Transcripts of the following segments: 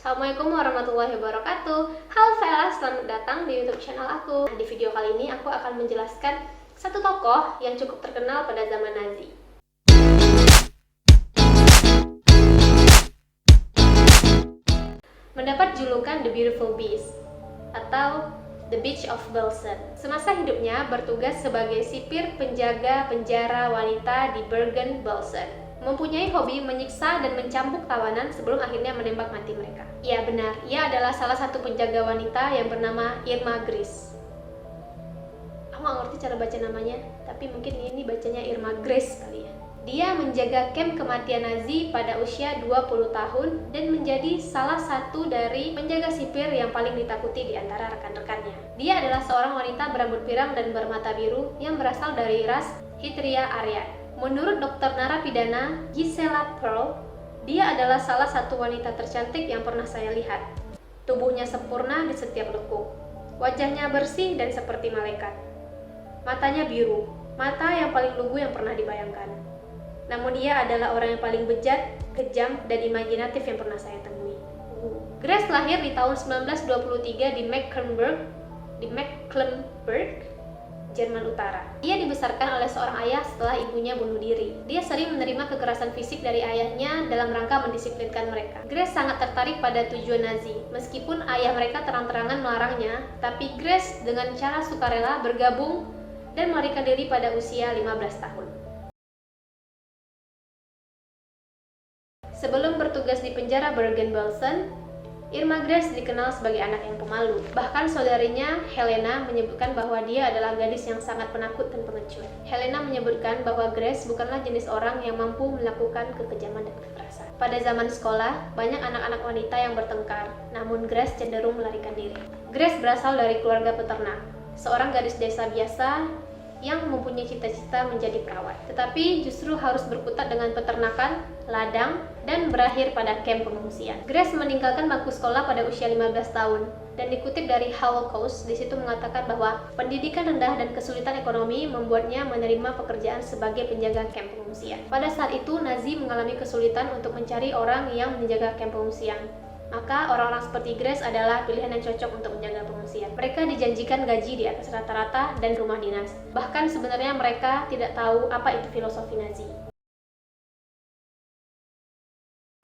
Assalamualaikum warahmatullahi wabarakatuh. Halo Vela, selamat datang di YouTube channel aku. Di video kali ini aku akan menjelaskan satu tokoh yang cukup terkenal pada zaman Nazi. Mendapat julukan The Beautiful Beast atau The Beach of Belsen. Semasa hidupnya bertugas sebagai sipir penjaga penjara wanita di Bergen-Belsen. Mempunyai hobi menyiksa dan mencambuk tawanan sebelum akhirnya menembak mati mereka. Ya benar, ia adalah salah satu penjaga wanita yang bernama Irma Gris. Aku nggak ngerti cara baca namanya, tapi mungkin ini bacanya Irma Gris kali ya. Dia menjaga kamp kematian Nazi pada usia 20 tahun dan menjadi salah satu dari penjaga sipir yang paling ditakuti di antara rekan-rekannya. Dia adalah seorang wanita berambut pirang dan bermata biru yang berasal dari ras Hitria Aryan. Menurut dokter narapidana Gisela Pearl, dia adalah salah satu wanita tercantik yang pernah saya lihat. Tubuhnya sempurna di setiap lekuk. Wajahnya bersih dan seperti malaikat. Matanya biru, mata yang paling lugu yang pernah dibayangkan. Namun dia adalah orang yang paling bejat, kejam, dan imajinatif yang pernah saya temui. Grace lahir di tahun 1923 di Mecklenburg, Jerman Utara. Ia dibesarkan oleh seorang ayah setelah ibunya bunuh diri. Dia sering menerima kekerasan fisik dari ayahnya dalam rangka mendisiplinkan mereka. Grace sangat tertarik pada tujuan Nazi. Meskipun ayah mereka terang-terangan melarangnya, tapi Grace dengan cara sukarela bergabung dan melarikan diri pada usia 15 tahun. Sebelum bertugas di penjara Bergen-Belsen, Irma Gris dikenal sebagai anak yang pemalu. Bahkan saudarinya Helena menyebutkan bahwa dia adalah gadis yang sangat penakut dan pengecut. Helena menyebutkan bahwa Grace bukanlah jenis orang yang mampu melakukan kekejaman dan kekerasan. Pada zaman sekolah, banyak anak-anak wanita yang bertengkar, namun Grace cenderung melarikan diri. Grace berasal dari keluarga peternak, seorang gadis desa biasa yang mempunyai cita-cita menjadi perawat, tetapi justru harus berkutat dengan peternakan, ladang, dan berakhir pada kamp pengungsian. Grace meninggalkan bangku sekolah pada usia 15 tahun, dan dikutip dari Holocaust, di situ mengatakan bahwa pendidikan rendah dan kesulitan ekonomi membuatnya menerima pekerjaan sebagai penjaga kamp pengungsian. Pada saat itu, Nazi mengalami kesulitan untuk mencari orang yang menjaga kamp pengungsian. Maka orang-orang seperti Grace adalah pilihan yang cocok untuk menjaga pengungsian. Mereka dijanjikan gaji di atas rata-rata dan rumah dinas. Bahkan sebenarnya mereka tidak tahu apa itu filosofi Nazi.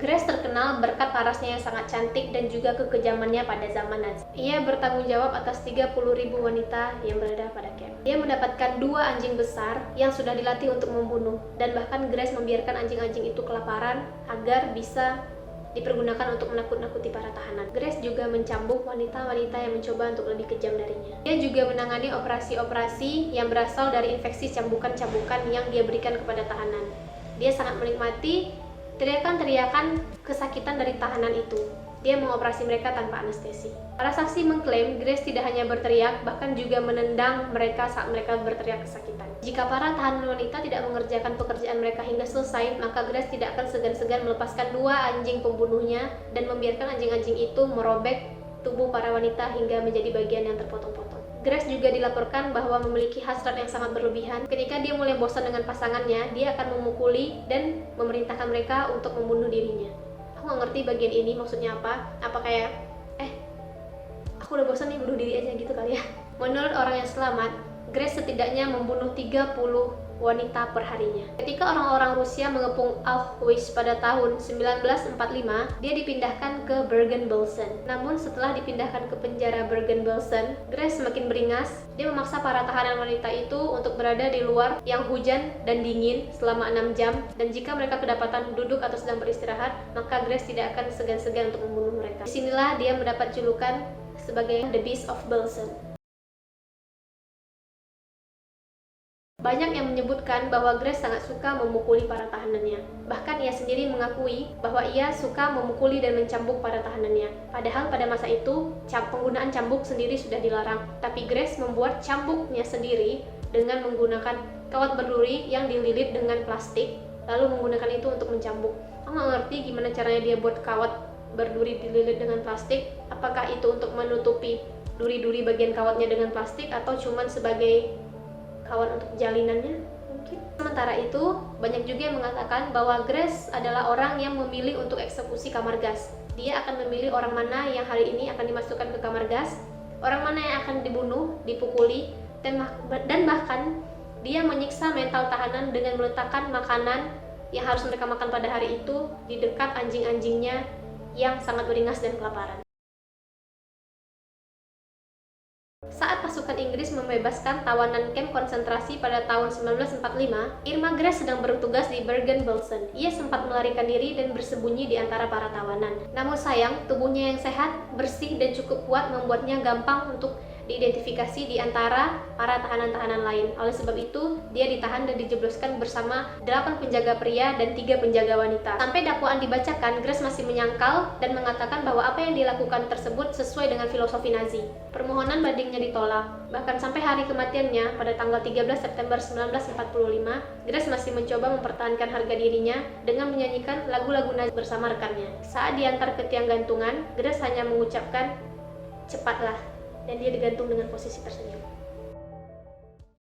Grace terkenal berkat parasnya yang sangat cantik dan juga kekejamannya pada zaman Nazi. Ia bertanggung jawab atas 30.000 wanita yang berada pada kamp. Dia mendapatkan 2 anjing besar yang sudah dilatih untuk membunuh, dan bahkan Grace membiarkan anjing-anjing itu kelaparan agar bisa dipergunakan untuk menakut-nakuti para tahanan. Grace juga mencambuk wanita-wanita yang mencoba untuk lebih kejam darinya. Dia juga menangani operasi-operasi yang berasal dari infeksi cambukan-cambukan yang dia berikan kepada tahanan. Dia sangat menikmati teriakan-teriakan kesakitan dari tahanan itu. Dia mengoperasi mereka tanpa anestesi. Para saksi mengklaim Grace tidak hanya berteriak, bahkan juga menendang mereka saat mereka berteriak kesakitan. Jika para tahanan wanita tidak mengerjakan pekerjaan mereka hingga selesai, maka Grace tidak akan segan-segan melepaskan 2 anjing pembunuhnya dan membiarkan anjing-anjing itu merobek tubuh para wanita hingga menjadi bagian yang terpotong-potong. Grace juga dilaporkan bahwa memiliki hasrat yang sangat berlebihan. Ketika dia mulai bosan dengan pasangannya, dia akan memukuli dan memerintahkan mereka untuk membunuh dirinya. Aku nggak ngerti bagian ini maksudnya apa. Apa kayak, aku udah bosan nih, bunuh diri aja gitu kali ya. Menurut orang yang selamat, Grace setidaknya membunuh 30 wanita per harinya. Ketika orang-orang Rusia mengepung Auschwitz pada tahun 1945, dia dipindahkan ke Bergen-Belsen. Namun setelah dipindahkan ke penjara Bergen-Belsen, Grace semakin beringas. Dia memaksa para tahanan wanita itu untuk berada di luar yang hujan dan dingin selama 6 jam, dan jika mereka kedapatan duduk atau sedang beristirahat, maka Grace tidak akan segan-segan untuk membunuh mereka. Disinilah dia mendapat julukan sebagai The Beast of Belsen. Banyak yang menyebutkan bahwa Grace sangat suka memukuli para tahanannya. Bahkan ia sendiri mengakui bahwa ia suka memukuli dan mencambuk para tahanannya. Padahal pada masa itu, penggunaan cambuk sendiri sudah dilarang. Tapi Grace membuat cambuknya sendiri dengan menggunakan kawat berduri yang dililit dengan plastik, lalu menggunakan itu untuk mencambuk. Aku nggak ngerti gimana caranya dia buat kawat berduri dililit dengan plastik. Apakah itu untuk menutupi duri-duri bagian kawatnya dengan plastik, atau cuman sebagai kawan untuk jalinannya mungkin. Sementara itu, banyak juga yang mengatakan bahwa Grace adalah orang yang memilih untuk eksekusi kamar gas. Dia akan memilih orang mana yang hari ini akan dimasukkan ke kamar gas, orang mana yang akan dibunuh, dipukuli, dan bahkan dia menyiksa mental tahanan dengan meletakkan makanan yang harus mereka makan pada hari itu di dekat anjing-anjingnya yang sangat beringas dan kelaparan. Saat pasukan Inggris membebaskan tawanan kamp konsentrasi pada tahun 1945, Irma Gress sedang bertugas di Bergen-Belsen. Ia sempat melarikan diri dan bersembunyi di antara para tawanan. Namun sayang, tubuhnya yang sehat, bersih, dan cukup kuat membuatnya gampang untuk diidentifikasi di antara para tahanan-tahanan lain. Oleh sebab itu, dia ditahan dan dijebloskan bersama 8 penjaga pria dan 3 penjaga wanita. Sampai dakwaan dibacakan, Gress masih menyangkal dan mengatakan bahwa apa yang dilakukan tersebut sesuai dengan filosofi Nazi. Permohonan bandingnya ditolak. Bahkan sampai hari kematiannya pada tanggal 13 September 1945, Gress masih mencoba mempertahankan harga dirinya dengan menyanyikan lagu-lagu Nazi bersama rekannya. Saat diantar ke tiang gantungan, Gress hanya mengucapkan, "Cepatlah," dan dia digantung dengan posisi tersenyum.